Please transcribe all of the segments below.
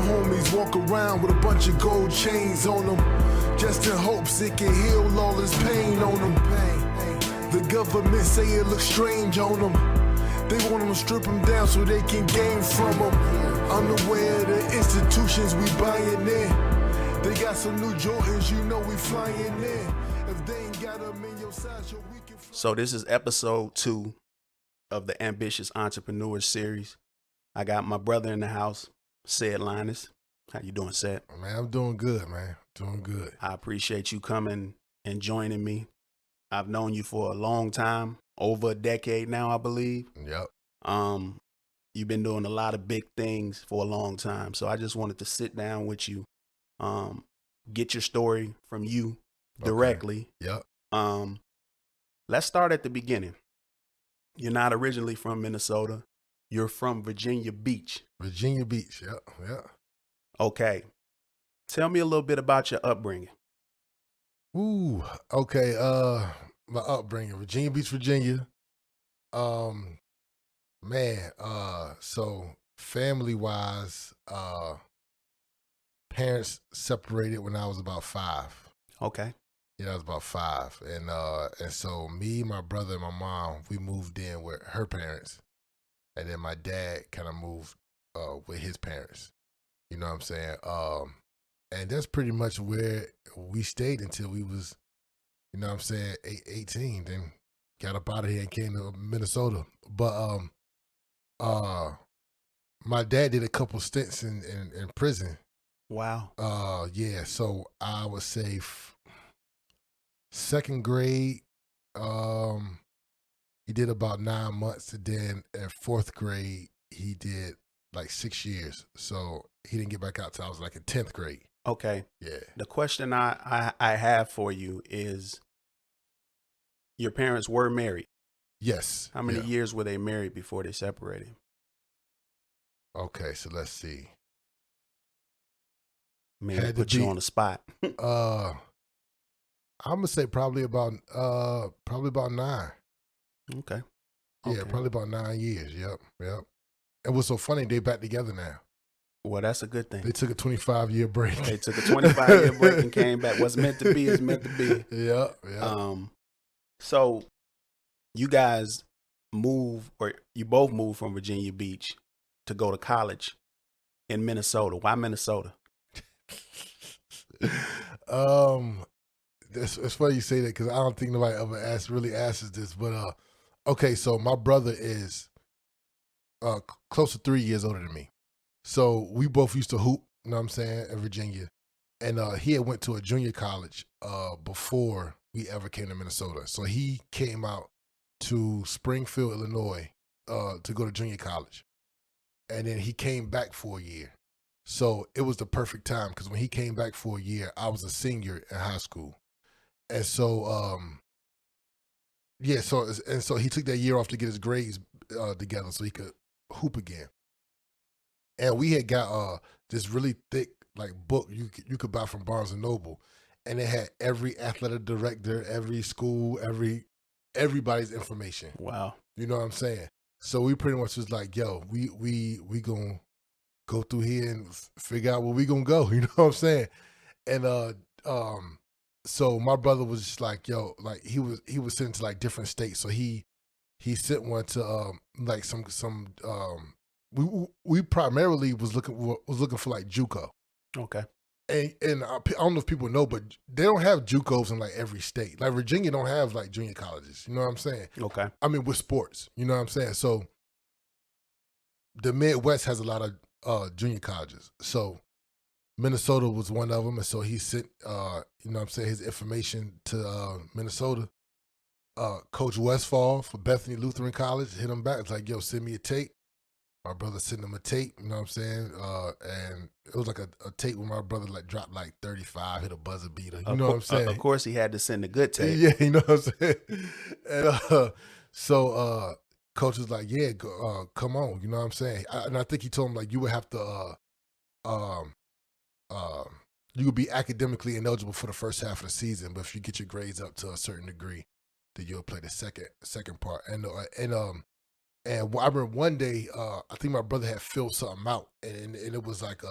homies walk around with a bunch of gold chains on them, just in hopes it can heal all this pain on them. The government say it looks strange on them. They want them to strip them down so they can gain from them. Unaware of the institutions we buying in. They got some new Jordans, you know we flying in. If they ain't got them in your size, yo, we can. So this is episode 2 of the Ambitious Entrepreneur Series. I got my brother in the house, Ced Linus. How you doing, Ced? Man, I'm doing good, man. Doing good. I appreciate you coming and joining me. I've known you for a long time, over a decade now, I believe. Yep. You've been doing a lot of big things for a long time. So I just wanted to sit down with you, get your story from you directly. Okay. Yep. Let's start at the beginning. You're not originally from Minnesota. You're from Virginia Beach. Virginia Beach, yep. Okay. Tell me a little bit about your upbringing. Ooh, okay. My upbringing, Virginia Beach, Virginia. So family-wise, parents separated when I was about 5. Okay. Yeah, I was about 5. And so me, my brother, and my mom, we moved in with her parents. And then my dad kind of moved with his parents. You know what I'm saying? And that's pretty much where we stayed until we was, you know what I'm saying, 18. Then got up out of here and came to Minnesota. But my dad did a couple stints in prison. Wow. Yeah, so I would say second grade, he did about 9 months. And then in 4th grade, he did like 6 years. So he didn't get back out till I was like in 10th grade. Okay. Yeah. The question I have for you is, your parents were married. Yes. How many years were they married before they separated? Okay, so let's see. Maybe put you on the spot. I'm gonna say probably about 9. Okay. Yeah, probably about 9 years. Yep. And what's so funny, they back together now. Well, that's a good thing. They took a 25-year break. They took a 25-year break and came back. What's meant to be is meant to be. Yeah. So you guys you both moved from Virginia Beach to go to college in Minnesota. Why Minnesota? It's funny you say that because I don't think nobody ever really asks this. But okay, so my brother is close to 3 years older than me. So we both used to hoop, you know what I'm saying, in Virginia. And he had went to a junior college before we ever came to Minnesota. So he came out to Springfield, Illinois to go to junior college. And then he came back for a year. So it was the perfect time because when he came back for a year, I was a senior in high school. And so, so he took that year off to get his grades together so he could hoop again. And we had got this really thick like book you could buy from Barnes & Noble. And it had every athletic director, every school, everybody's information. Wow. You know what I'm saying? So we pretty much was like, yo, we gonna go through here and figure out where we gonna go. You know what I'm saying? And so my brother was just like, yo, like he was sent to like different states. So he sent one to like some we primarily was looking for like JUCO. Okay. And I don't know if people know, but they don't have JUCOs in like every state. Like Virginia don't have like junior colleges. You know what I'm saying? Okay. I mean, with sports, you know what I'm saying? So the Midwest has a lot of junior colleges. So Minnesota was one of them. And so he sent, you know what I'm saying, his information to Minnesota. Coach Westfall for Bethany Lutheran College hit him back. It's like, yo, send me a tape. My brother sent him a tape, you know what I'm saying? And it was like a tape where my brother like dropped like 35, hit a buzzer beater. You know what I'm saying? Of course he had to send a good tape. Yeah, you know what I'm saying? And so coach was like, yeah, come on, you know what I'm saying? And I think he told him like you would have to you would be academically ineligible for the first half of the season, but if you get your grades up to a certain degree, then you'll play the second part. And I remember one day, I think my brother had filled something out, and it was like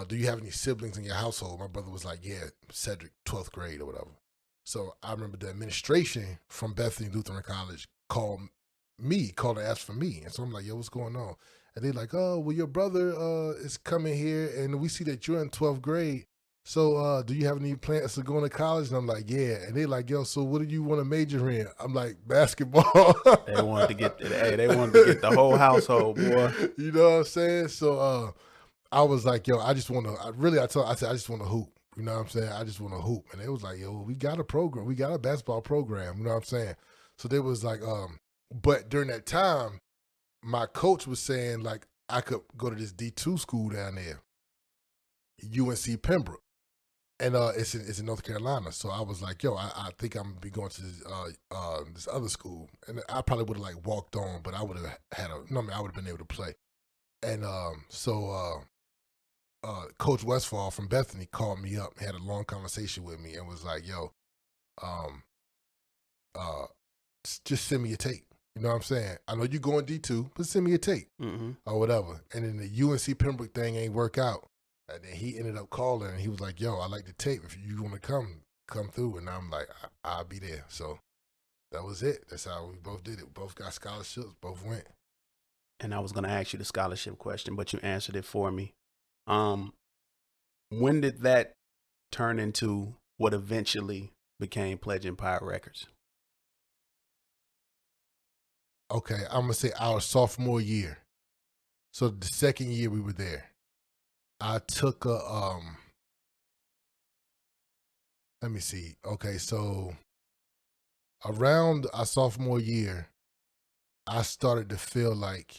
do you have any siblings in your household? My brother was like, yeah, Cedric, 12th grade or whatever. So I remember the administration from Bethany Lutheran College called to ask for me. And so I'm like, yo, what's going on? And they're like, oh, well, your brother is coming here, and we see that you're in 12th grade. So do you have any plans to go to college? And I'm like, yeah. And they're like, yo, so what do you want to major in? I'm like, basketball. They wanted to get the whole household, boy. You know what I'm saying? So I was like, yo, I just want to, I said, I just want to hoop. You know what I'm saying? I just want to hoop. And it was like, yo, we got a program. We got a basketball program. You know what I'm saying? So they was like, but during that time, my coach was saying, like, I could go to this D2 school down there, UNC Pembroke. And it's in North Carolina. So I was like, yo, I think I'm going to be going to this other school. And I probably would have, like, walked on, but I would have I would have been able to play. And so Coach Westfall from Bethany called me up, had a long conversation with me, and was like, yo, just send me a tape. You know what I'm saying? I know you're going D2, but send me a tape or whatever. And then the UNC Pembroke thing ain't work out. And then he ended up calling, and he was like, yo, I like the tape. If you want to come through. And I'm like, I'll be there. So that was it. That's how we both did it. Both got scholarships. Both went. And I was going to ask you the scholarship question, but you answered it for me. When did that turn into what eventually became Pledge Empire Records? Okay, I'm going to say our sophomore year. So the second year we were there, I took a, let me see. Okay, so around our sophomore year, I started to feel like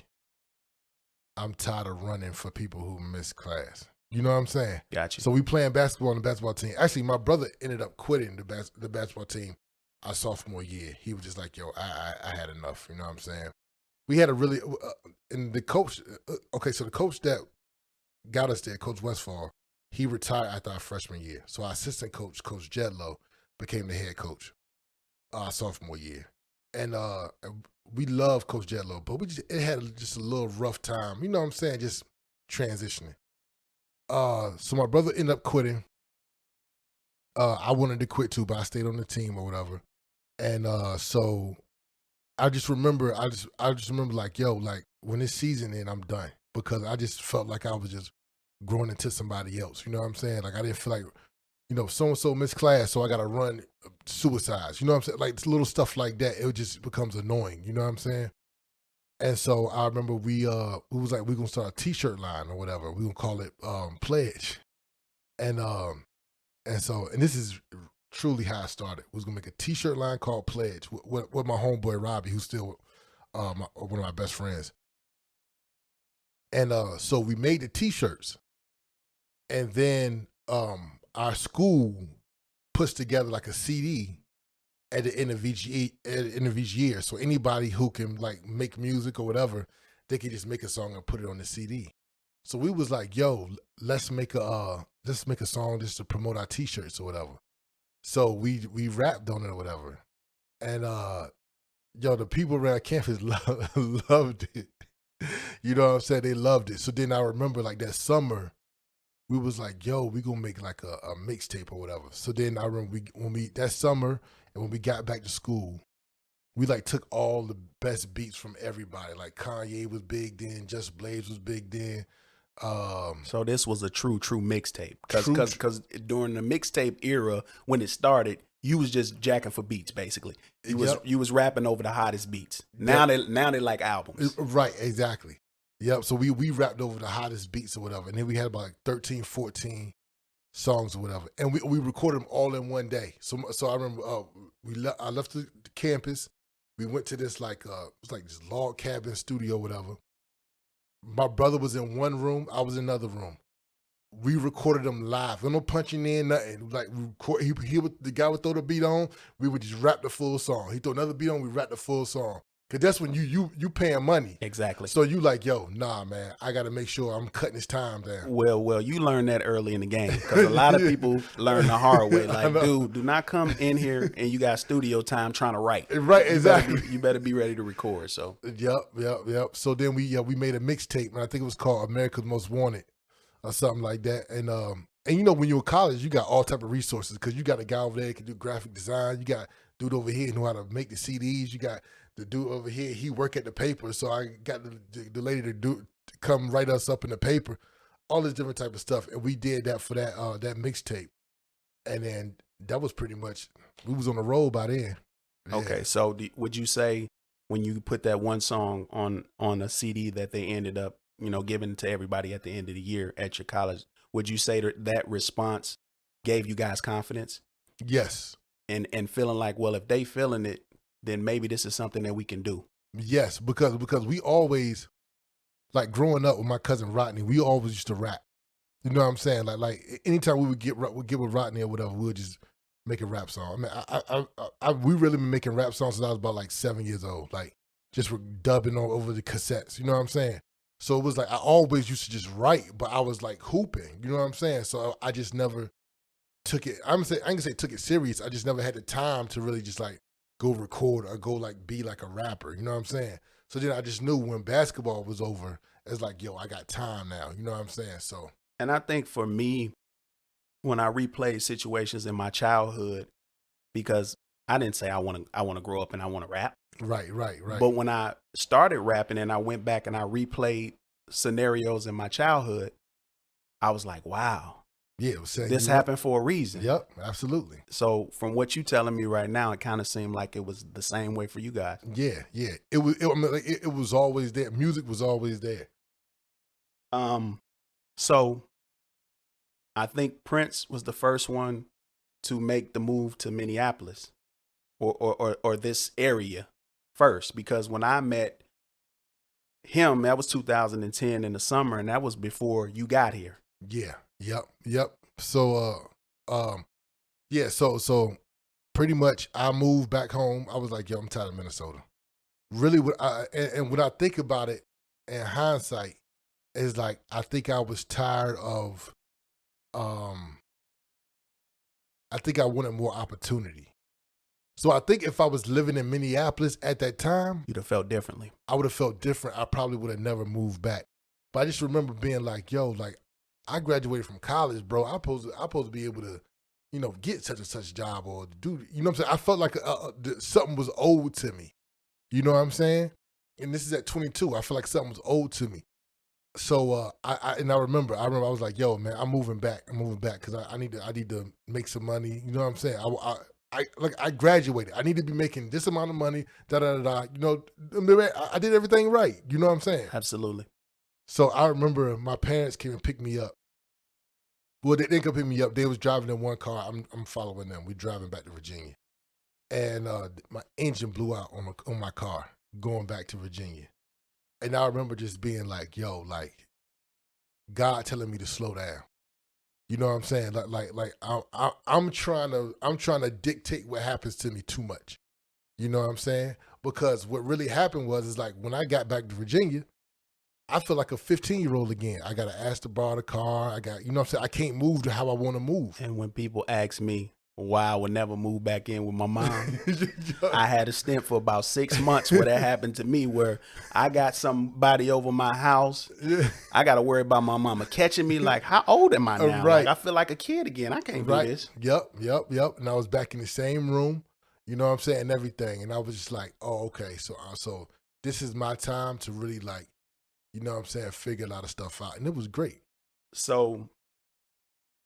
I'm tired of running for people who miss class. You know what I'm saying? Gotcha. So we playing basketball on the basketball team. Actually, my brother ended up quitting the basketball team our sophomore year. He was just like, yo, I had enough. You know what I'm saying? We had a really, and the coach, okay, so the coach that got us there, Coach Westfall, he retired after our freshman year. So our assistant coach, Coach Jedlow, became the head coach our sophomore year. And we love Coach Jedlow, but it had just a little rough time. You know what I'm saying? Just transitioning. So my brother ended up quitting. I wanted to quit too, but I stayed on the team or whatever. And so I just remember like, yo, like when this season ends, I'm done, because I just felt like I was just growing into somebody else. You know what I'm saying? Like I didn't feel like, you know, so-and-so missed class, so I got to run suicides. You know what I'm saying? Like little stuff like that, it just becomes annoying. You know what I'm saying? And so I remember we was like, we're going to start a T-shirt line or whatever. We're going to call it Pledge. And this is truly how I started. We was going to make a T-shirt line called Pledge with my homeboy Robbie, who's still one of my best friends. And so we made the T-shirts. And then our school puts together like a CD at the end of each year. So anybody who can like make music or whatever, they can just make a song and put it on the CD. So we was like, yo, let's make a song just to promote our T-shirts or whatever. So we rapped on it or whatever. And yo, the people around campus loved it. You know what I'm saying? They loved it. So then I remember like that summer, we was like, yo, we gonna make like a mixtape or whatever. So then I remember that summer, and when we got back to school, we like took all the best beats from everybody. Like Kanye was big then, Just Blaze was big then. So this was a true mixtape, because during the mixtape era when it started, you was just jacking for beats basically. You was rapping over the hottest beats. Now they like albums. Right, exactly. Yep. So we rapped over the hottest beats or whatever, and then we had about like 13, 14 songs or whatever, and we recorded them all in one day. So I remember I left the campus. We went to this like it was like this log cabin studio or whatever. My brother was in one room, I was in another room. We recorded them live. No punching in, nothing. Like the guy would throw the beat on, we would just rap the full song. He throw another beat on, we rap the full song. Cause that's when you paying money. Exactly. So you like, yo, nah, man, I gotta make sure I'm cutting his time down. Well, you learned that early in the game, because a lot of people learn the hard way. Like, dude, do not come in here and you got studio time trying to write. Right, exactly. You better be ready to record. So. Yep. So then we made a mixtape, and I think it was called America's Most Wanted. or something like that. And you know, when you're in college, you got all type of resources because you got a guy over there that can do graphic design. You got dude over here who know how to make the CDs. You got the dude over here, he work at the paper. So I got the lady to come write us up in the paper, all this different type of stuff. And we did that for that mixtape. And then that was pretty much, we was on the road by then. Yeah. Okay, so would you say when you put that one song on a CD that they ended up, you know, giving to everybody at the end of the year at your college, would you say that response gave you guys confidence? Yes. And feeling like, well, if they feeling it, then maybe this is something that we can do. Yes, because we always, like growing up with my cousin Rodney, we always used to rap. You know what I'm saying? Like anytime we would get with Rodney or whatever, we would just make a rap song. I mean, we really been making rap songs since I was about like 7 years old. Like just dubbing over the cassettes. You know what I'm saying? So it was like I always used to just write, but I was like hooping. You know what I'm saying? So I just never took it. I can say took it serious. I just never had the time to really just like go record or go like be like a rapper. You know what I'm saying? So then I just knew when basketball was over, it's like, yo, I got time now. You know what I'm saying? So. And I think for me, when I replay situations in my childhood, because I didn't say I want to grow up and I want to rap. Right. But when I started rapping and I went back and I replayed scenarios in my childhood, I was like, wow. Yeah, this happened for a reason. Yep, absolutely. So from what you're telling me right now, it kind of seemed like it was the same way for you guys. Yeah. It was. I mean, like, it was always there. Music was always there. So I think Prince was the first one to make the move to Minneapolis, or this area first, because when I met him, that was 2010 in the summer, and that was before you got here. Yeah. Yep. So, So pretty much, I moved back home. I was like, yo, I'm tired of Minnesota. Really, and when I think about it in hindsight, it's like I think I was tired of. I think I wanted more opportunity. So I think if I was living in Minneapolis at that time, you'd have felt differently. I would have felt different. I probably would have never moved back. But I just remember being like, yo, like, I graduated from college, bro. I'm supposed to be able to, you know, get such and such job or do, you know what I'm saying? I felt like something was owed to me. You know what I'm saying? And this is at 22. I feel like something was owed to me. So I remember I was like, yo, man, I'm moving back because I need to make some money. You know what I'm saying? I graduated. I need to be making this amount of money. You know, I did everything right. You know what I'm saying? Absolutely. So I remember my parents came and picked me up. Well, they didn't come pick me up. They was driving in one car. I'm following them. We're driving back to Virginia, and my engine blew out on my car going back to Virginia. And I remember just being like, yo, like, God telling me to slow down. You know what I'm saying? Like I'm trying to dictate what happens to me too much. You know what I'm saying? Because what really happened is like when I got back to Virginia, I feel like a 15-year-old again. I got to ask to borrow the car. You know what I'm saying? I can't move to how I want to move. And when people ask me why I would never move back in with my mom, I had a stint for about 6 months where that happened to me, where I got somebody over my house. Yeah. I got to worry about my mama catching me. Like, how old am I now? Right. Like, I feel like a kid again. I can't do this. Yep. And I was back in the same room, you know what I'm saying, and everything. And I was just like, oh, okay. So this is my time to really, like, you know what I'm saying, figure a lot of stuff out. And it was great. So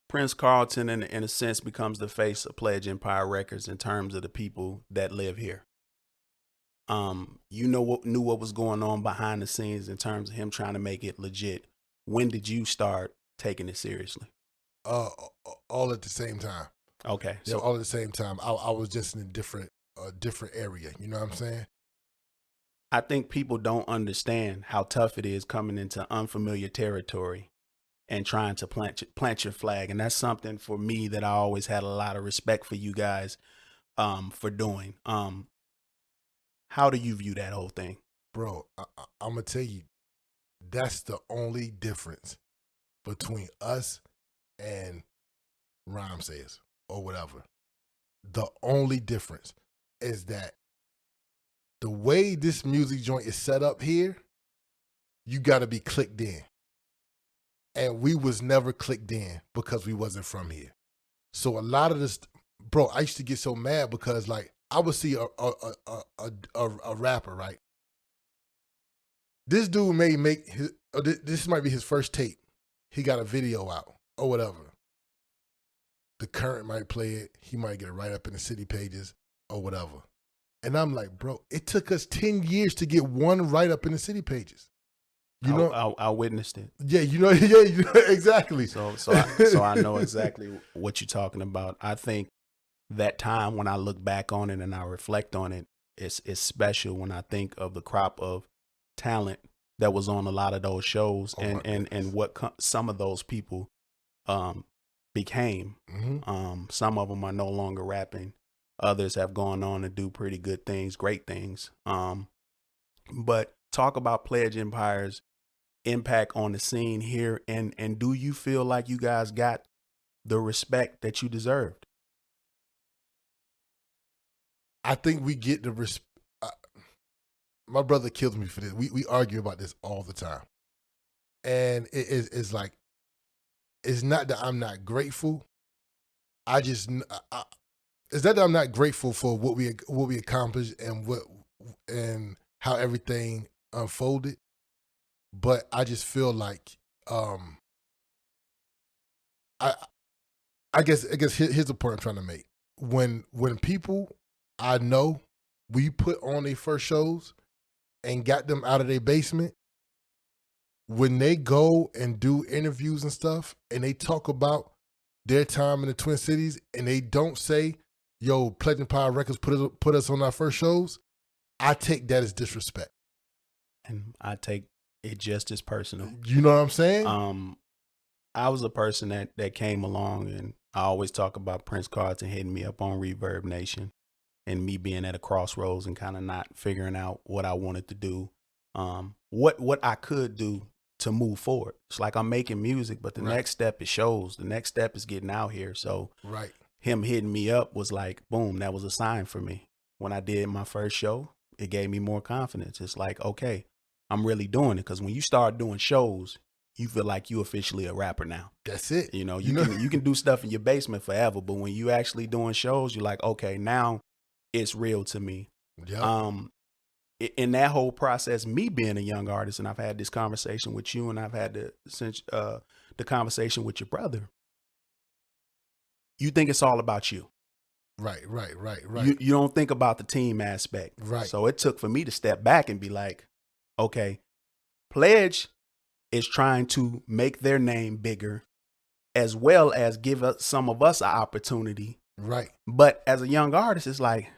Prince Carlton, in a sense, becomes the face of Pledge Empire Records in terms of the people that live here. You knew what was going on behind the scenes in terms of him trying to make it legit. When did you start taking it seriously? All at the same time. Okay. So all at the same time. I was just in a different area. You know what I'm saying? I think people don't understand how tough it is coming into unfamiliar territory and trying to plant your flag. And that's something for me that I always had a lot of respect for you guys for doing. How do you view that whole thing? Bro, I'm going to tell you, that's the only difference between us and Rhyme Says or whatever. The only difference is that the way this music joint is set up here, you got to be clicked in. and we was never clicked in because we wasn't from here. So a lot of this, bro, I used to get so mad because like I would see a rapper, right? This dude may make this might be his first tape. He got a video out or whatever. The Current might play it. He might get it right up in the city pages or whatever. And I'm like, bro, it took us 10 years to get one right up in the city pages. You know, I witnessed it. Yeah, exactly. So I know exactly what you're talking about. I think that time when I look back on it and I reflect on it, it's special when I think of the crop of talent that was on a lot of those shows and what some of those people became. Mm-hmm. Some of them are no longer rapping. Others have gone on to do pretty good things, great things. But talk about Pledge Empire's impact on the scene here, and do you feel like you guys got the respect that you deserved? I think we get the respect. My brother kills me for this. We argue about this all the time. And it's like, it's not that I'm not grateful. It's not that I'm not grateful for what we accomplished and how everything unfolded. But I just feel like I guess here's the point I'm trying to make. When people I know we put on their first shows and got them out of their basement, when they go and do interviews and stuff and they talk about their time in the Twin Cities and they don't say, yo, Pledge Empire Records put us on our first shows, I take that as disrespect. And I take it just as personal. You know what I'm saying? I was a person that came along, and I always talk about Prince Carlton hitting me up on Reverb Nation and me being at a crossroads and kind of not figuring out what I wanted to do, what I could do to move forward. It's like I'm making music, but the next step is shows. The next step is getting out here. So him hitting me up was like, boom, that was a sign for me. When I did my first show, it gave me more confidence. It's like, okay, I'm really doing it. Because when you start doing shows, you feel like you officially a rapper now. That's it. You know, you can do stuff in your basement forever, but when you actually doing shows, you're like, okay, now it's real to me. Yeah. In that whole process, me being a young artist, and I've had this conversation with you, and I've had the conversation with your brother. You think it's all about you. Right. You don't think about the team aspect. Right. So it took for me to step back and be like, okay, Pledge is trying to make their name bigger, as well as give some of us an opportunity. Right. But as a young artist, it's like,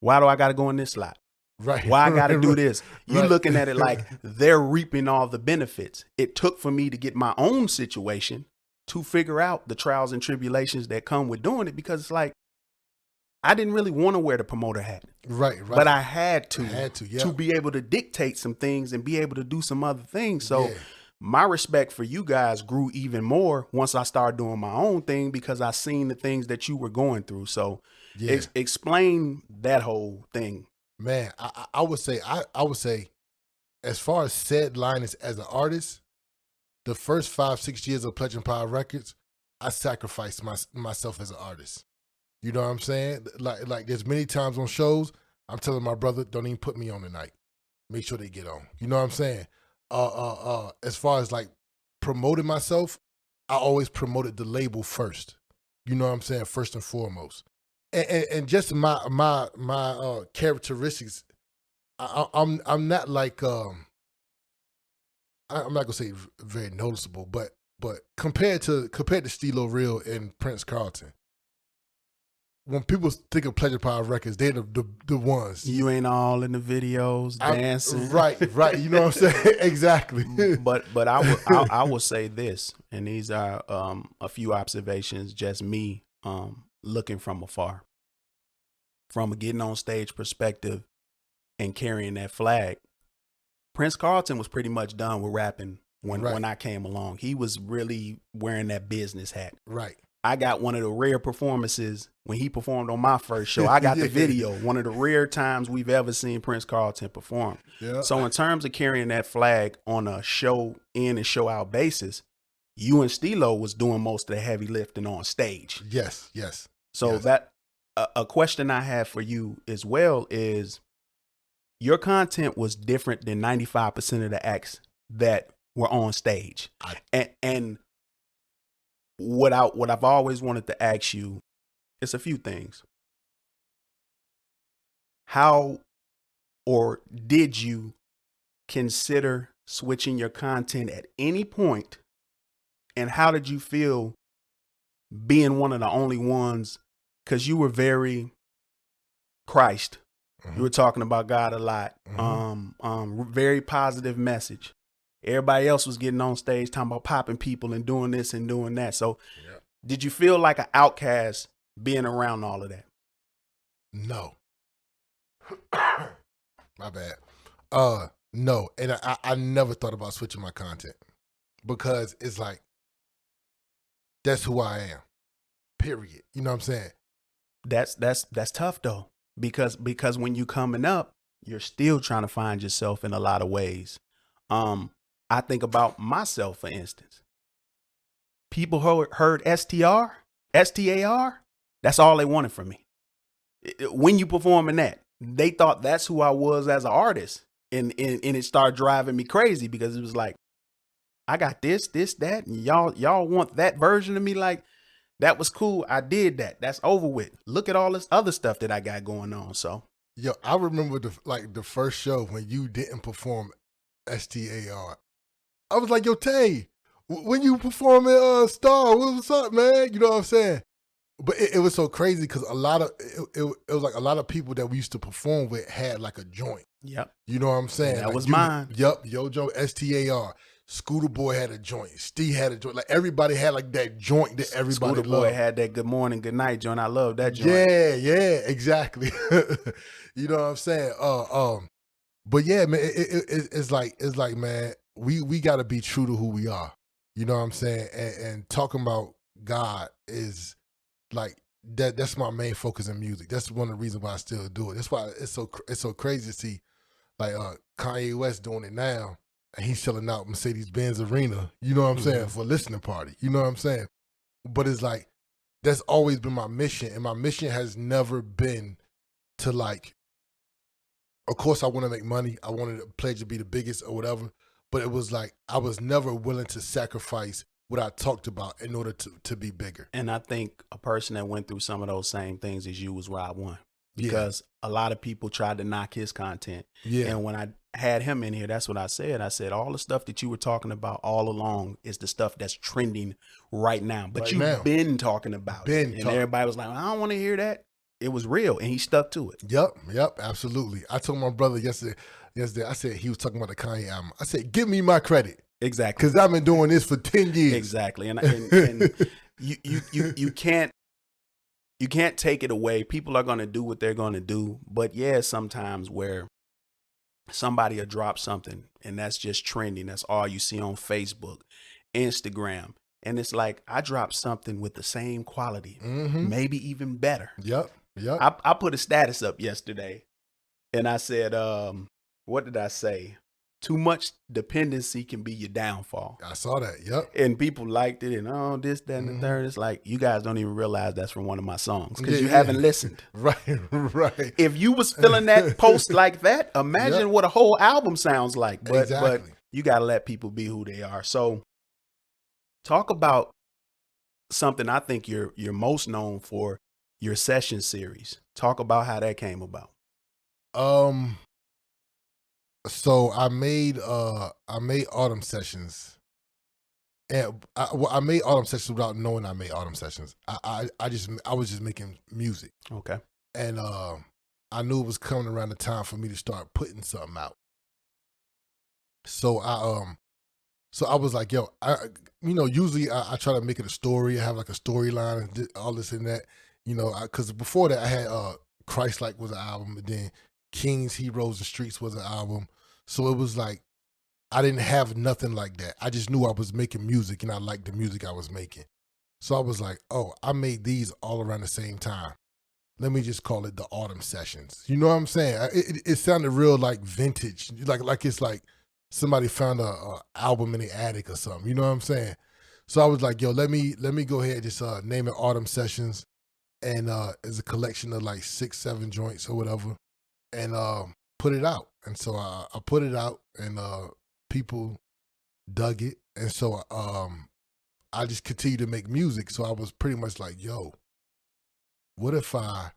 why do I got to go in this slot? Right. Why I got to do this? You looking at it like they're reaping all the benefits. It took for me to get my own situation to figure out the trials and tribulations that come with doing it, because it's like, I didn't really want to wear the promoter hat. Right. But I had to to be able to dictate some things and be able to do some other things. So my respect for you guys grew even more once I started doing my own thing, because I seen the things that you were going through. So explain that whole thing. Man, I would say, as far as Ced Linus as an artist, the first 5-6 years of Pledge Empire Records, I sacrificed myself as an artist. You know what I'm saying? Like there's many times on shows, I'm telling my brother, don't even put me on tonight. Make sure they get on. You know what I'm saying? As far as like promoting myself, I always promoted the label first. You know what I'm saying? First and foremost. And just my characteristics, I'm not like I'm not gonna say very noticeable, but compared to Steelo Real and Prince Carlton, when people think of Pledge Empire Records, they're the ones. You ain't all in the videos dancing. Right. You know what I'm saying? Exactly. But I will say this, and these are a few observations, just me looking from afar. From a getting on stage perspective and carrying that flag, Prince Carlton was pretty much done with rapping when I came along. He was really wearing that business hat. Right. I got one of the rare performances when he performed on my first show. I got the video, one of the rare times we've ever seen Prince Carlton perform. Yeah. So in terms of carrying that flag on a show in and show out basis, you and Steelo was doing most of the heavy lifting on stage. Yes, yes. So yes. that a question I have for you as well is, your content was different than 95% of the acts that were on stage. And what I've always wanted to ask you is a few things. How or did you consider switching your content at any point? And how did you feel being one of the only ones? Because you were very Christ. Mm-hmm. You were talking about God a lot. Mm-hmm. Very positive message. Everybody else was getting on stage talking about popping people and doing this and doing that. So did you feel like an outcast being around all of that? No. My bad. No. And I never thought about switching my content, because it's like, that's who I am. Period. You know what I'm saying? That's tough though. Because when you coming up, you're still trying to find yourself in a lot of ways. I think about myself, for instance. People heard STAR, that's all they wanted from me. When you performing that, they thought that's who I was as an artist. And it started driving me crazy, because it was like, I got this, that, and y'all want that version of me. Like, that was cool. I did that. That's over with. Look at all this other stuff that I got going on. So, yo, I remember the first show when you didn't perform STAR. I was like, yo, Tay, when you perform at Star, what's up, man? You know what I'm saying? But it was so crazy, because it was like a lot of people that we used to perform with had like a joint. Yep. You know what I'm saying? That like was mine. Yep. Yojo, STAR. Scooter Boy had a joint. Steve had a joint. Like, everybody had like that joint that everybody Scooter loved. Boy had that good morning, good night joint. I love that joint. Yeah, exactly. You know what I'm saying? But yeah, man, it's like, man, we got to be true to who we are. You know what I'm saying? And talking about God is like that's my main focus in music. That's one of the reasons why I still do it. That's why it's so crazy to see like Kanye West doing it now. And he's selling out Mercedes-Benz Arena, you know what I'm saying, for a listening party. You know what I'm saying? But it's like, that's always been my mission. And my mission has never been to like, of course I want to make money. I wanted to pledge to be the biggest or whatever. But it was like, I was never willing to sacrifice what I talked about in order to be bigger. And I think a person that went through some of those same things as you was Rob One. Because a lot of people tried to knock his content. Yeah. And when I had him in here, that's what I said. I said, all the stuff that you were talking about all along is the stuff that's trending right now. But you've been talking about it. And everybody was like, I don't want to hear that. It was real. And he stuck to it. Yep, absolutely. I told my brother yesterday, I said, he was talking about the Kanye album. I said, give me my credit. Exactly. Because I've been doing this for 10 years. Exactly. And you can't take it away. People are going to do what they're going to do. But yeah, sometimes where somebody will drop something and that's just trending. That's all you see on Facebook, Instagram. And it's like, I dropped something with the same quality, maybe even better. Yep. I put a status up yesterday and I said, what did I say? Too much dependency can be your downfall. I saw that, yep. And people liked it and this, that, and the third. It's like, you guys don't even realize that's from one of my songs because you haven't listened. Right. If you was feeling that post like that, imagine what a whole album sounds like. But you got to let people be who they are. So talk about something I think you're most known for, your session series. Talk about how that came about. So I made Autumn Sessions, and I made Autumn Sessions without knowing I made Autumn Sessions. I was just making music. Okay. And I knew it was coming around the time for me to start putting something out. So I was like, yo, usually I try to make it a story. I have like a storyline and all this and that, because before that I had Christ-like was an album, and then Kings, Heroes, and Streets was an album. So it was like, I didn't have nothing like that. I just knew I was making music and I liked the music I was making. So I was like, oh, I made these all around the same time. Let me just call it the Autumn Sessions. You know what I'm saying? It sounded real like vintage, like it's like somebody found a album in the attic or something. You know what I'm saying? So I was like, yo, let me go ahead and just name it Autumn Sessions, and it's a collection of like 6-7 joints or whatever, and put it out. And so I put it out, and people dug it, and so I just continued to make music. So I was pretty much like, yo, what if I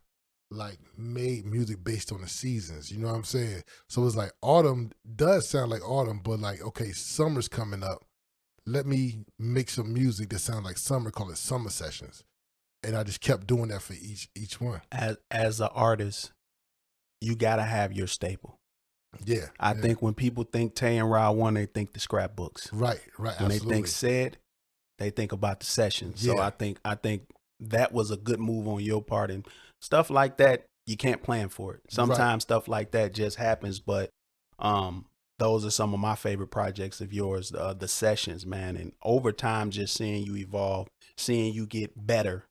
like made music based on the seasons? You know what I'm saying? So it's like autumn does sound like autumn, but like, okay, summer's coming up. Let me make some music that sounds like summer, call it Summer Sessions. And I just kept doing that for each one. As an artist, you gotta have your staple. Yeah. I think when people think Tay and Rod One, they think the scrapbooks. Right. When Absolutely. they think Ced, they think about the sessions. So I think that was a good move on your part, and stuff like that, you can't plan for it. Sometimes stuff like that just happens, but those are some of my favorite projects of yours, the sessions, man. And over time, just seeing you evolve, seeing you get better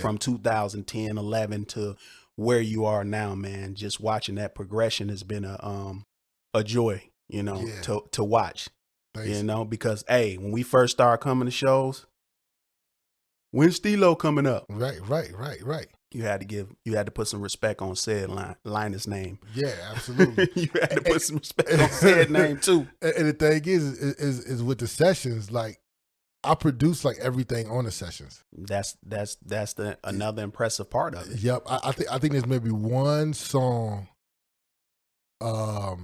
from 2010, 11 to where you are now, man. Just watching that progression has been a joy, you know, to watch. Thanks. You know, because when we first started coming to shows, when's Steelo coming up? Right. You had to put some respect on Ced Linus' name. Yeah, absolutely. You had to put some respect on Ced's name too. And the thing is with the sessions, like I produce like everything on the sessions. That's another impressive part of it. Yep. I think there's maybe one song. I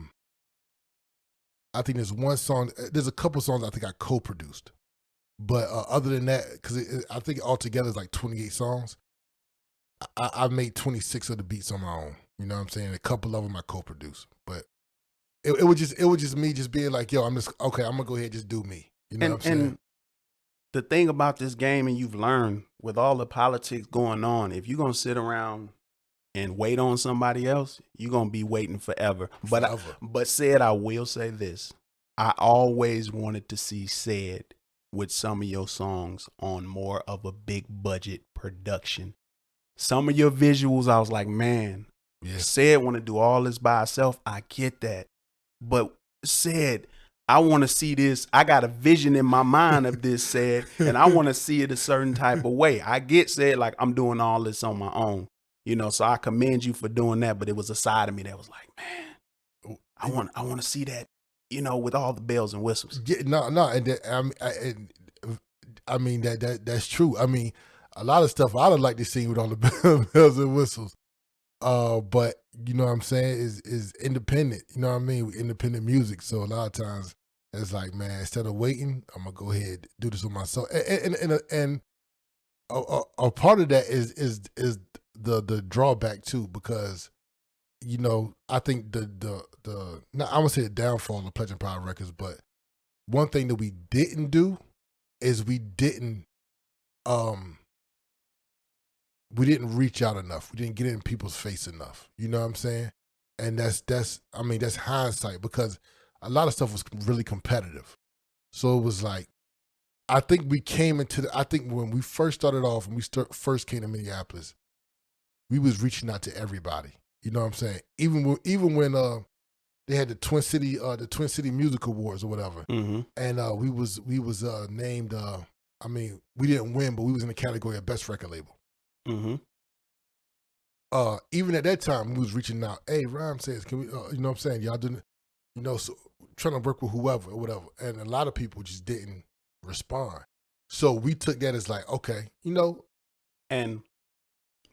think there's one song. There's a couple songs I think I co-produced, but other than that, because I think altogether it's like 28 songs. I made 26 of the beats on my own. You know what I'm saying? A couple of them I co-produced, but it was just me just being like, yo, I'm gonna go ahead and just do me. You know what I'm saying? And the thing about this game, and you've learned with all the politics going on, if you're gonna sit around and wait on somebody else, you're gonna be waiting forever. But Ced, I will say this: I always wanted to see Ced with some of your songs on more of a big budget production. Some of your visuals, I was like, man, Ced want to do all this by herself. I get that. But Ced, I want to see this. I got a vision in my mind of this, Ced, and I want to see it a certain type of way. I get Ced, like, I'm doing all this on my own. You know, so I commend you for doing that. But it was a side of me that was like, man, I want to see that, you know, with all the bells and whistles. Yeah, no. I mean, that's true. I mean, a lot of stuff I'd like to see with all the bells and whistles. But you know what I'm saying, is independent. You know what I mean? Independent music. So a lot of times it's like, man, instead of waiting, I'm gonna go ahead and do this with myself. And a part of that is the drawback too, because you know, I think the not, I won't say the downfall of Pledge and Power Records, but one thing that we didn't do is we didn't reach out enough. We didn't get in people's face enough. You know what I'm saying? And that's hindsight, because a lot of stuff was really competitive. So it was like, I think when we first started off, when we first came to Minneapolis, we was reaching out to everybody. You know what I'm saying? Even when they had the Twin City Music Awards or whatever, and we was named. I mean, we didn't win, but we was in the category of best record label. Even at that time, we was reaching out. Hey, Rhyme says, can we? You know what I'm saying? Y'all didn't, you know, so trying to work with whoever or whatever, and a lot of people just didn't respond. So we took that as like, okay, you know. And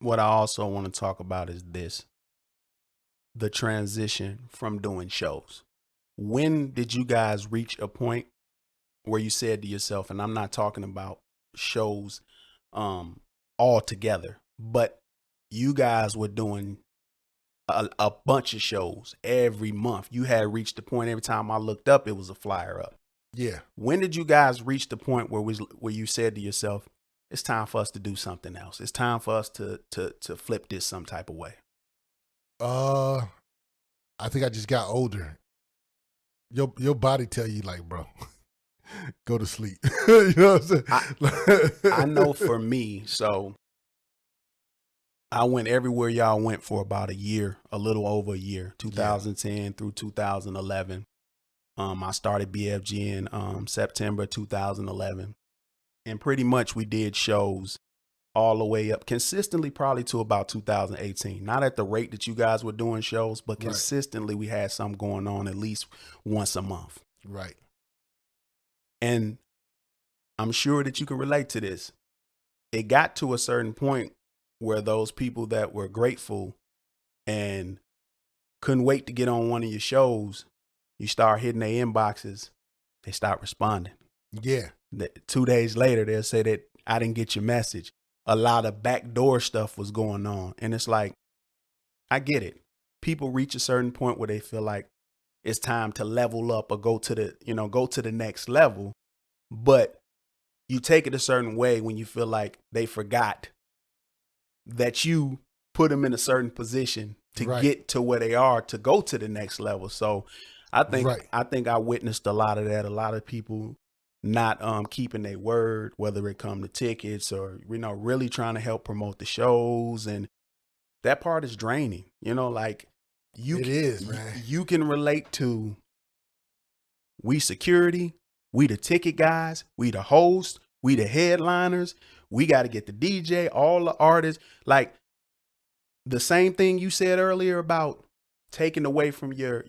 what I also want to talk about is this: the transition from doing shows. When did you guys reach a point where you said to yourself, and I'm not talking about shows all together, but you guys were doing a bunch of shows every month. You had reached the point, every time I looked up, it was a flyer up. Yeah. When did you guys reach the point where you said to yourself, it's time for us to do something else? It's time for us to flip this some type of way. I think I just got older. Your body tell you, like, bro, go to sleep. You know what I'm saying? I know for me, so I went everywhere y'all went for about a year, a little over a year, 2010 through 2011. I started BFG in September 2011. And pretty much we did shows all the way up consistently, probably to about 2018. Not at the rate that you guys were doing shows, but consistently we had something going on at least once a month. Right. And I'm sure that you can relate to this. It got to a certain point where those people that were grateful and couldn't wait to get on one of your shows, you start hitting their inboxes, they start responding. Yeah. 2 days later, they'll say that I didn't get your message. A lot of backdoor stuff was going on. And it's like, I get it. People reach a certain point where they feel like it's time to level up or go to the next level. But you take it a certain way when you feel like they forgot that you put them in a certain position to get to where they are to go to the next level. So I think I witnessed a lot of that. A lot of people not keeping their word, whether it come to tickets or, really trying to help promote the shows. And that part is draining, like it is, man. You can relate to we security, we the ticket guys, we the host, we the headliners, we got to get the DJ, all the artists. Like the same thing you said earlier about taking away from your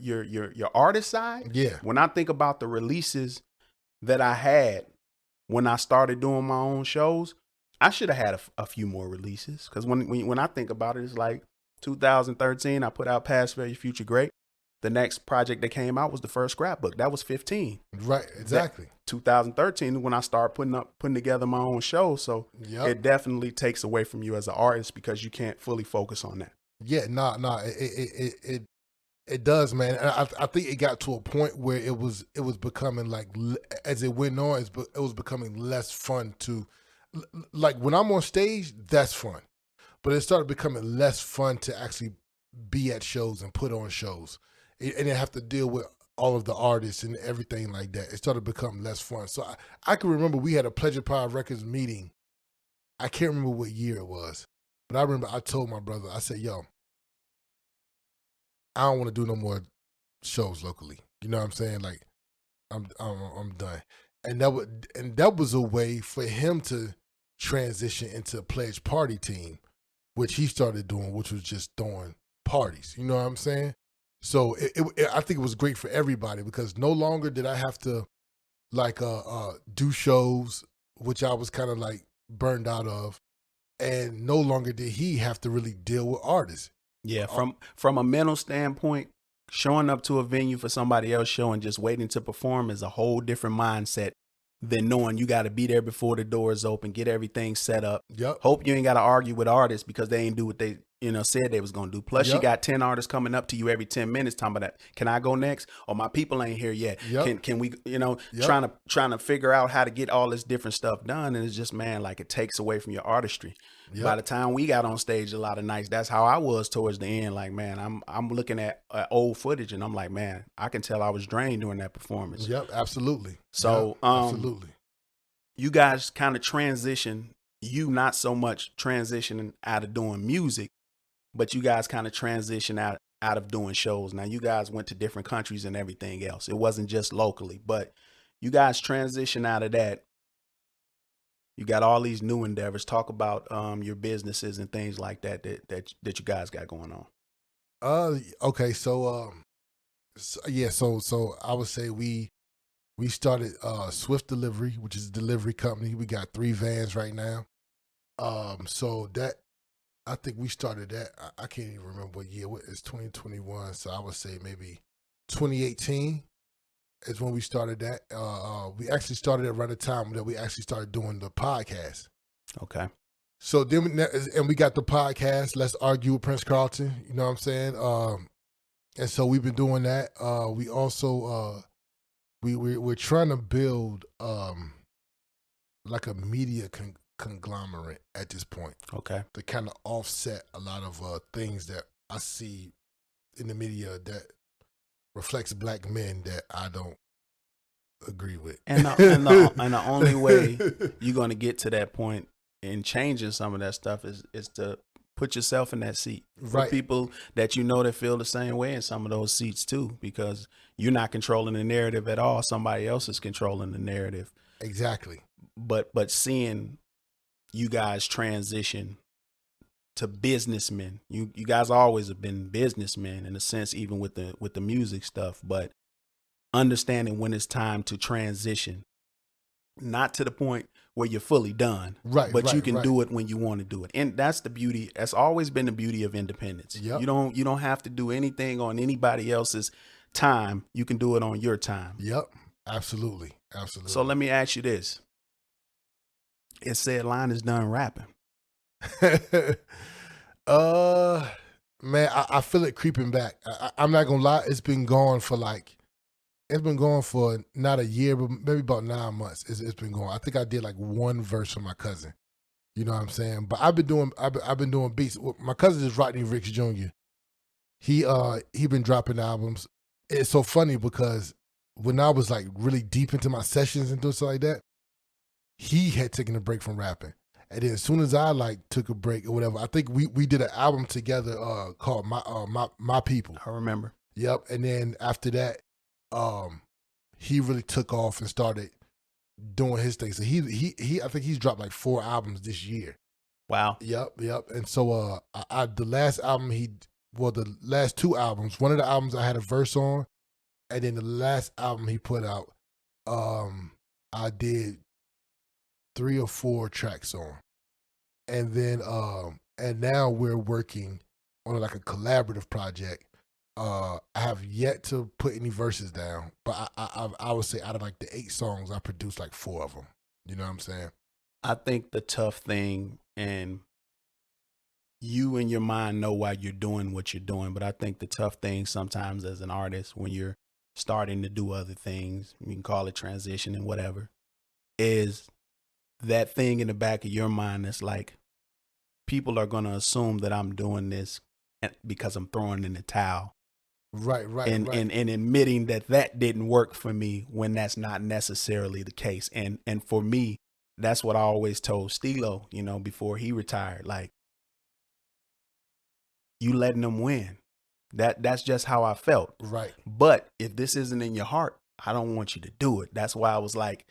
artist side. Yeah. When I think about the releases that I had when I started doing my own shows, I should have had a few more releases. Because when I think about it, it's like 2013, I put out Past Failure, Future Great. The next project that came out was the first scrapbook. That was 15. Right, exactly. 2013 when I started putting together my own show. So it definitely takes away from you as an artist because you can't fully focus on that. Yeah, it does, man. And I think it got to a point where it was becoming like, as it went on, it was becoming less fun to, like when I'm on stage, that's fun. But it started becoming less fun to actually be at shows and put on shows. And then have to deal with all of the artists and everything like that. It started to become less fun. So I can remember we had a Pleasure Power Records meeting. I can't remember what year it was. But I remember I told my brother, I said, yo, I don't want to do no more shows locally. You know what I'm saying? Like, I'm done. And that was a way for him to transition into a pledge party team, which he started doing, which was just throwing parties. You know what I'm saying? So I think it was great for everybody because no longer did I have to do shows, which I was kind of like burned out of, and no longer did he have to really deal with artists. Yeah, from a mental standpoint, showing up to a venue for somebody else's show and just waiting to perform is a whole different mindset than knowing you got to be there before the doors open, get everything set up. Yep. Hope you ain't got to argue with artists because they ain't do what they said they was going to do. Plus, you got 10 artists coming up to you every 10 minutes talking about that. Can I go next? Or my people ain't here yet. Yep. Can we, trying to figure out how to get all this different stuff done. And it's just, man, like it takes away from your artistry. Yep. By the time we got on stage a lot of nights, that's how I was towards the end. Like, man, I'm looking at old footage and I'm like, man, I can tell I was drained during that performance. Yep, absolutely. So, absolutely. You guys kind of transition, you not so much transitioning out of doing music, but you guys kind of transition out of doing shows. Now, you guys went to different countries and everything else. It wasn't just locally, but you guys transition out of that. You got all these new endeavors. Talk about your businesses and things like that you guys got going on. Okay, so I would say we started Swift Delivery, which is a delivery company. We got 3 vans right now. So that I think we started that. I can't even remember what year. It's 2021, so I would say maybe 2018 is when we started that. We actually started around the time that we actually started doing the podcast. Okay. So then, and we got the podcast, Let's Argue with Prince Carlton. You know what I'm saying? And so we've been doing that. We also we're trying to build like a media conglomerate at this point. Okay. To kind of offset a lot of things that I see in the media that reflects black men that I don't agree with. And the only way you're going to get to that point in changing some of that stuff is to put yourself in that seat. For people that that feel the same way in some of those seats too, because you're not controlling the narrative at all. Somebody else is controlling the narrative. Exactly. but seeing you guys transition to businessmen, you guys always have been businessmen in a sense, even with the music stuff, but understanding when it's time to transition, not to the point where you're fully done, but you can do it when you want to do it. And that's the beauty. That's always been the beauty of independence. Yep. You don't have to do anything on anybody else's time. You can do it on your time. Yep. Absolutely. So let me ask you this. Is Ced Linus done rapping? Man, I feel it creeping back. I'm not gonna lie, it's been going for not a year, but maybe about 9 months. It's been going. I think I did like one verse for my cousin. You know what I'm saying? But I've been doing beats. My cousin is Rodney Ricks Jr. He been dropping albums. It's so funny because when I was like really deep into my sessions and doing stuff like that, he had taken a break from rapping. And then as soon as I like took a break or whatever, I think we did an album together called My People. I remember. Yep. And then after that, he really took off and started doing his thing. So he I think he's dropped like 4 albums this year. Wow. Yep. And so the last album the last 2 albums, one of the albums I had a verse on, and then the last album he put out, I did 3 or 4 tracks on. And then and now we're working on like a collaborative project. I have yet to put any verses down, but I would say out of like the 8 songs, I produced like 4 of them. You know what I'm saying? I think the tough thing, and you in your mind know why you're doing what you're doing, but I think the tough thing sometimes as an artist, when you're starting to do other things, you can call it transition and whatever, is that thing in the back of your mind that's like, people are going to assume that I'm doing this because I'm throwing in the towel. Right. And admitting that didn't work for me when that's not necessarily the case. And for me, that's what I always told Steelo, before he retired, like, you letting them win. That's just how I felt. Right. But if this isn't in your heart, I don't want you to do it. That's why I was like,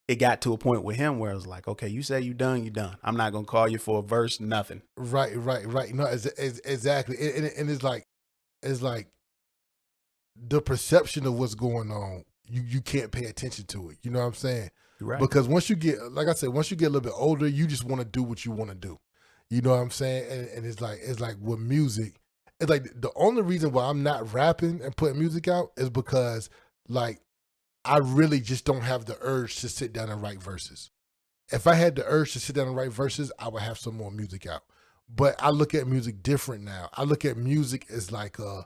it got to a point with him where I was like, okay, you say you done. I'm not going to call you for a verse, nothing. Right. No, exactly. And it's like the perception of what's going on, you can't pay attention to it. You know what I'm saying? Right. Because once you get, like I said, once you get a little bit older, you just want to do what you want to do. You know what I'm saying? And it's like with music, it's like the only reason why I'm not rapping and putting music out is because like I really just don't have the urge to sit down and write verses. If I had the urge to sit down and write verses, I would have some more music out. But I look at music different now. I look at music as like a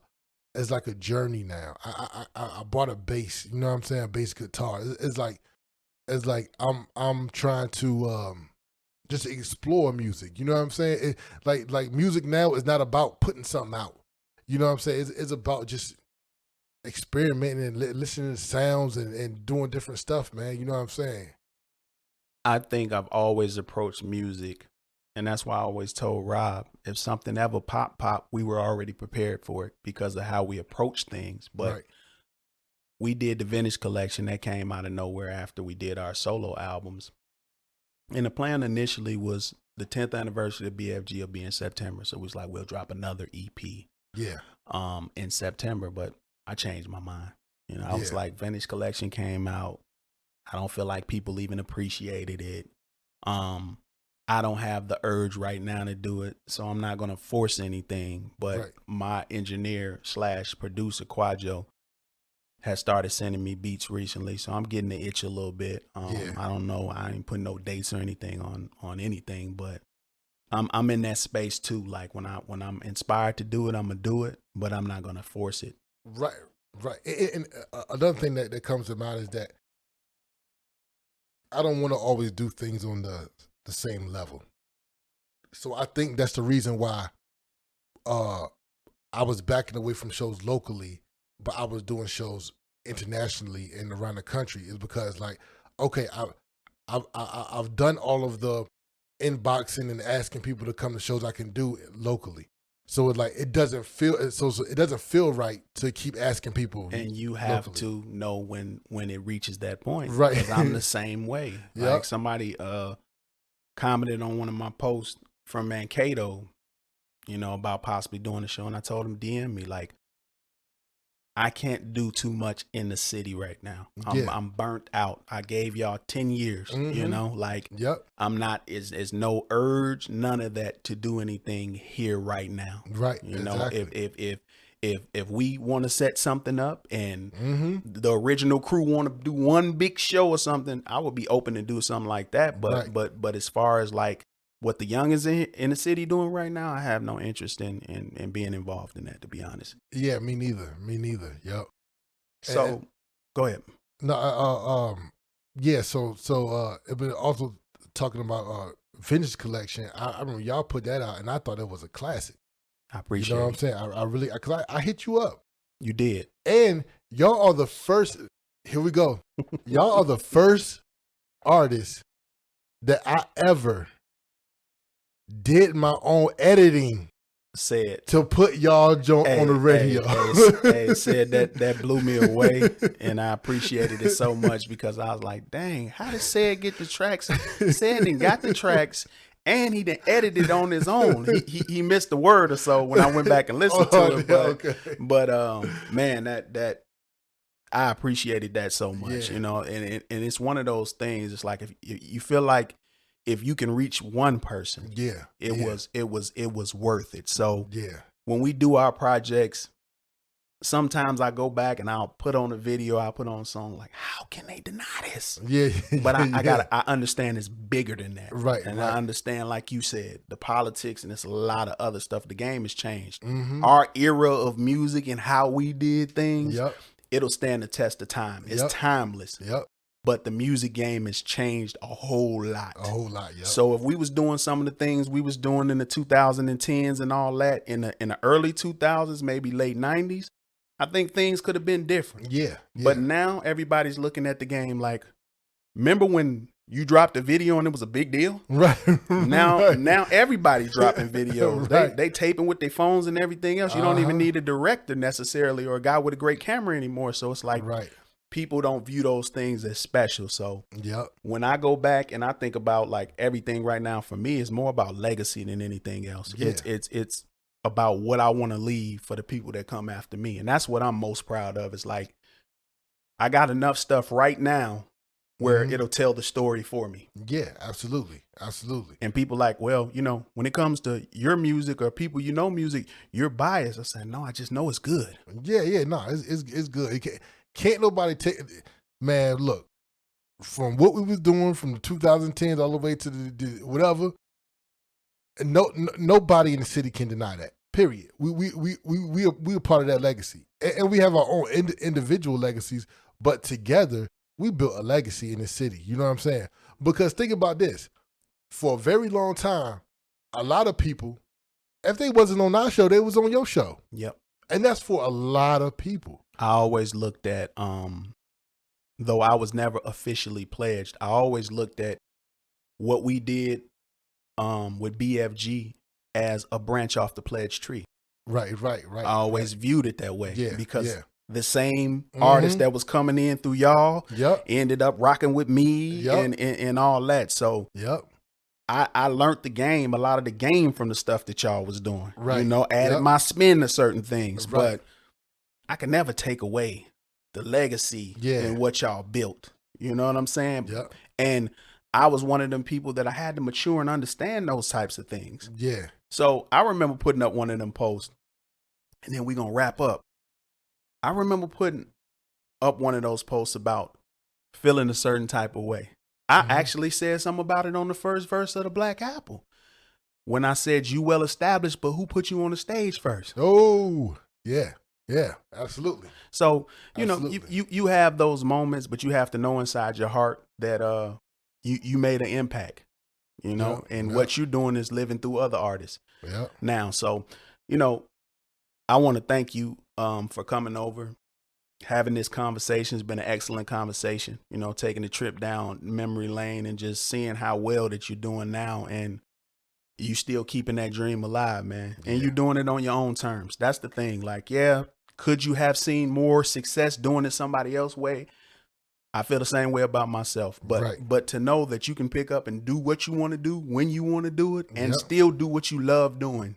journey now. I bought a bass, you know what I'm saying? A bass guitar. It's like I'm trying to just explore music. You know what I'm saying? Like music now is not about putting something out. You know what I'm saying? It's about just experimenting and listening to sounds and doing different stuff, man. You know what I'm saying? I think I've always approached music, and that's why I always told Rob, if something ever pop, we were already prepared for it because of how we approach things. But we did the Vintage Collection that came out of nowhere after we did our solo albums. And the plan initially was the 10th anniversary of BFG will be in September. So it was like, we'll drop another EP in September, but I changed my mind. I was like, Vintage Collection came out. I don't feel like people even appreciated it. I don't have the urge right now to do it, so I'm not going to force anything. But my engineer / producer, Quadjo, has started sending me beats recently, so I'm getting the itch a little bit. I don't know. I ain't putting no dates or anything on anything, but I'm in that space too. Like when I'm inspired to do it, I'm going to do it, but I'm not going to force it. Right. And another thing that comes to mind is that I don't want to always do things on the same level. So I think that's the reason why I was backing away from shows locally, but I was doing shows internationally and around the country, is because like, okay, I've done all of the inboxing and asking people to come to shows I can do locally. So it's like it doesn't feel it doesn't feel right to keep asking people. And you have to know when it reaches that point. Right. Because I'm the same way. Yep. Like somebody commented on one of my posts from Mankato, about possibly doing a show, and I told him DM me like, I can't do too much in the city right now. I'm burnt out. I gave y'all 10 years, like I'm not, is no urge, none of that to do anything here right now. Right. Exactly. If we want to set something up and the original crew want to do one big show or something, I would be open to do something like that. But as far as like what the young is in the city doing right now, I have no interest in being involved in that, to be honest. Yeah, me neither. Yep. So go ahead. No, yeah. So it been also talking about vintage collection. I remember y'all put that out, and I thought it was a classic. I appreciate. You know what I'm saying? I really, because I hit you up. You did, and y'all are the first. Here we go. Y'all are the first artists that I ever did my own editing. Said to put y'all joint on the radio. Said that blew me away, and I appreciated it so much because I was like, dang, how did Ced get the tracks? Ced done got the tracks, and he done edited on his own. He missed a word or so when I went back and listened to it. But man, that I appreciated that so much, and it's one of those things. It's like if you feel like if you can reach one person, it was worth it. So when we do our projects, sometimes I go back and I'll put on a video, I'll put on a song like, how can they deny this? Yeah. But I understand it's bigger than that. Right. And I understand, like you said, the politics and it's a lot of other stuff. The game has changed. Our era of music and how we did things, it'll stand the test of time. It's timeless. But the music game has changed a whole lot. So if we was doing some of the things we was doing in the 2010s and all that in the early 2000s, maybe late 90s, I think things could have been different. But now everybody's looking at the game like, remember when you dropped a video and it was a big deal? Right. Now everybody's dropping videos. They taping with their phones and everything else. You don't even need a director necessarily or a guy with a great camera anymore. So it's like, people don't view those things as special. So when I go back and I think about like everything right now, for me, it's more about legacy than anything else. It's about what I want to leave for the people that come after me. And that's what I'm most proud of. It's like, I got enough stuff right now where it'll tell the story for me. Yeah, absolutely. And people like, well, when it comes to your music or people, music, you're biased. I said, no, I just know it's good. No, it's good. Can't nobody take, man, look, from what we was doing from the 2010s all the way to the whatever, nobody in the city can deny that, period. We are part of that legacy. And we have our own individual legacies, but together we built a legacy in the city. You know what I'm saying? Because think about this. For a very long time, a lot of people, if they wasn't on our show, they was on your show. And that's for a lot of people. I always looked at, though I was never officially pledged, I always looked at what we did with BFG as a branch off the pledge tree. Right. I always viewed it that way because the same artist that was coming in through y'all ended up rocking with me and all that. So I learned the game, a lot of the game from the stuff that y'all was doing. Added my spin to certain things, but I can never take away the legacy and what y'all built. You know what I'm saying? And I was one of them people that I had to mature and understand those types of things. So I remember putting up one of them posts, and then we're going to wrap up. I remember putting up one of those posts about feeling a certain type of way. I actually said something about it on the first verse of the Black Apple. When I said, you well established, but who put you on the stage first? Oh, yeah. Yeah, absolutely. So, you have those moments, but you have to know inside your heart that you made an impact, and what you're doing is living through other artists. Now, so, I want to thank you for coming over, having this conversation. Has been an excellent conversation, taking a trip down memory lane and just seeing how well that you're doing now. And you still keeping that dream alive, man. And you doing it on your own terms. That's the thing. Like, yeah, could you have seen more success doing it somebody else's way? I feel the same way about myself. But to know that you can pick up and do what you want to do when you want to do it and still do what you love doing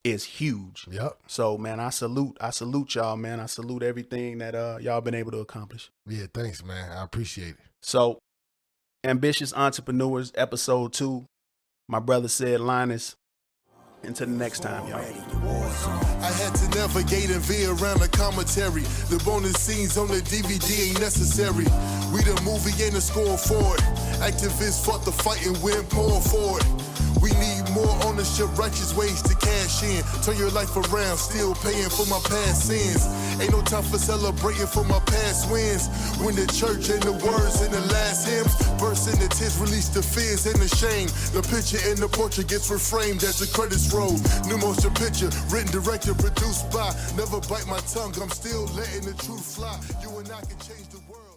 is huge. So, man, I salute y'all, man. I salute everything that y'all been able to accomplish. Yeah, thanks, man. I appreciate it. So, Ambitious Entrepreneurs, episode 2. My brother Ced Linus. Until the next time, y'all. I had to navigate and veer around the commentary. The bonus scenes on the DVD ain't necessary. We the movie ain't a score for it. Activists fought the fight and went more for it. We need more ownership, righteous ways to cash in. Turn your life around, still paying for my past sins. Ain't no time for celebrating for my past wins. When the church and the words in the last hymns, burst in the tears, release the fears and the shame. The picture in the portrait gets reframed as the credits roll. New motion picture, written, directed, produced by. Never bite my tongue, I'm still letting the truth fly. You and I can change the world.